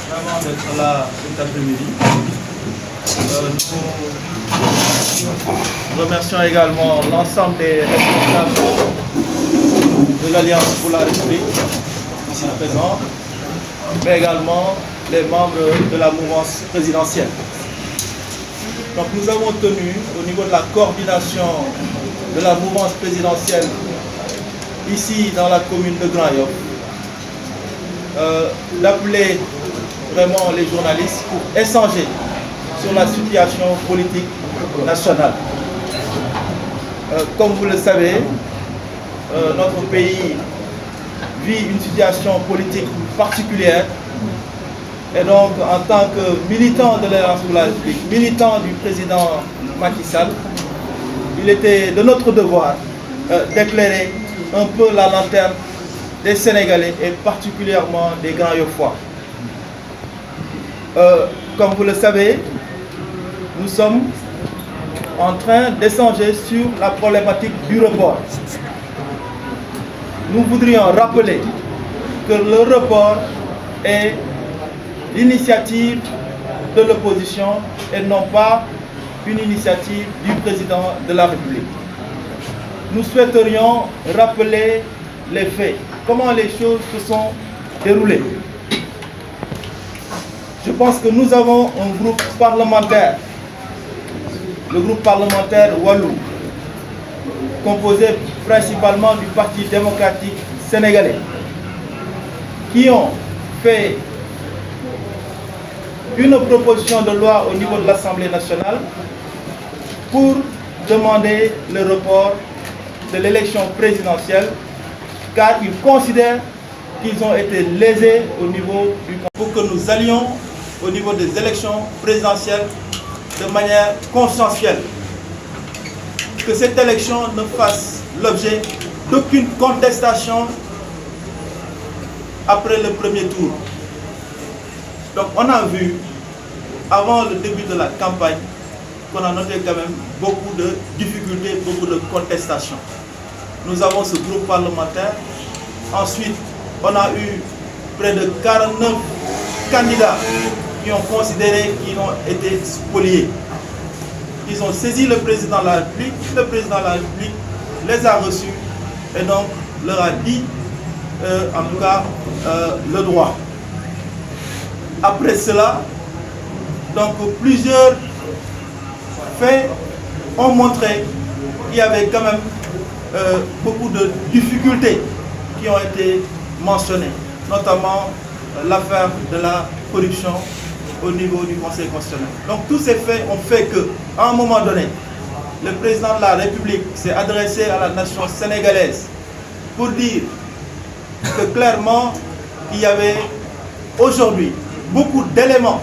vraiment d'être là cet après-midi. Nous remercions également l'ensemble des responsables de l'Alliance pour la République, ici présents, mais également les membres de la mouvance présidentielle. Donc nous avons tenu au niveau de la coordination de la mouvance présidentielle ici dans la commune de Grand Yoff, d'appeler vraiment les journalistes pour échanger sur la situation politique nationale. Comme vous le savez, notre pays vit une situation politique particulière. Et donc, en tant que militant de l'Alliance pour la République, militant du président Macky Sall, il était de notre devoir d'éclairer un peu la lanterne des Sénégalais et particulièrement des Grands Yoffois. Comme vous le savez, nous sommes en train d'échanger sur la problématique du report. Nous voudrions rappeler que le report est l'initiative de l'opposition et non pas une initiative du président de la République. Nous souhaiterions rappeler les faits, comment les choses se sont déroulées. Je pense que nous avons un groupe parlementaire, le groupe parlementaire Wallou, composé principalement du Parti démocratique sénégalais, qui ont fait une proposition de loi au niveau de l'Assemblée nationale pour demander le report de l'élection présidentielle, car ils considèrent qu'ils ont été lésés au niveau du... Pour que nous allions au niveau des élections présidentielles de manière consensuelle, que cette élection ne fasse l'objet d'aucune contestation après le premier tour. Donc on a vu, avant le début de la campagne, qu'on a noté quand même beaucoup de difficultés, beaucoup de contestations. Nous avons ce groupe parlementaire. Ensuite, on a eu près de 49 candidats qui ont considéré qu'ils ont été spoliés. Ils ont saisi le président de la République, le président de la République les a reçus et donc leur a dit, en tout cas, le droit. Après cela, donc plusieurs faits ont montré qu'il y avait quand même beaucoup de difficultés qui ont été mentionnées, notamment l'affaire de la corruption au niveau du Conseil constitutionnel. Donc tous ces faits ont fait qu'à un moment donné, le président de la République s'est adressé à la nation sénégalaise pour dire que clairement il y avait aujourd'hui beaucoup d'éléments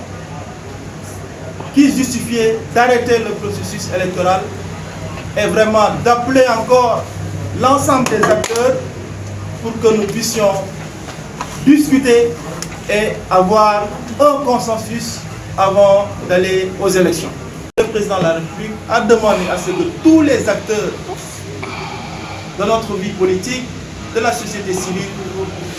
qui justifiaient d'arrêter le processus électoral et vraiment d'appeler encore l'ensemble des acteurs pour que nous puissions discuter et avoir un consensus avant d'aller aux élections. Le président de la République a demandé à ce que tous les acteurs de notre vie politique, de la société civile,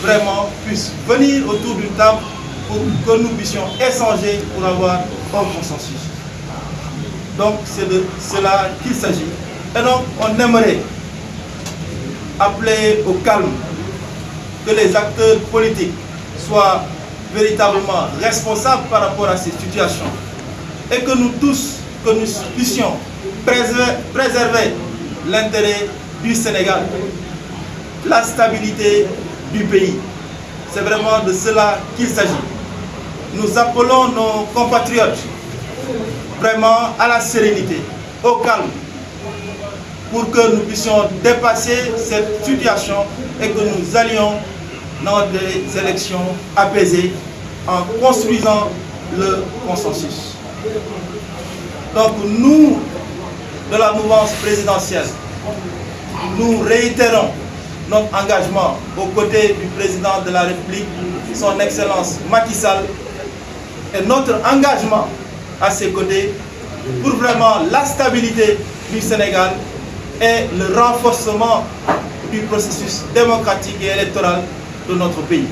vraiment puissent venir autour d'une table pour que nous puissions échanger pour avoir un consensus. Donc c'est de cela qu'il s'agit. Et donc on aimerait appeler au calme, que les acteurs politiques soient véritablement responsables par rapport à ces situations et que nous tous, que nous puissions préserver l'intérêt du Sénégal, la stabilité du pays. C'est vraiment de cela qu'il s'agit. Nous appelons nos compatriotes vraiment à la sérénité, au calme, pour que nous puissions dépasser cette situation et que nous allions dans des élections apaisées en construisant le consensus. Donc nous, de la mouvance présidentielle, nous réitérons notre engagement aux côtés du président de la République, son Excellence Macky Sall, et notre engagement à ses côtés pour vraiment la stabilité du Sénégal et le renforcement du processus démocratique et électoral de notre pays.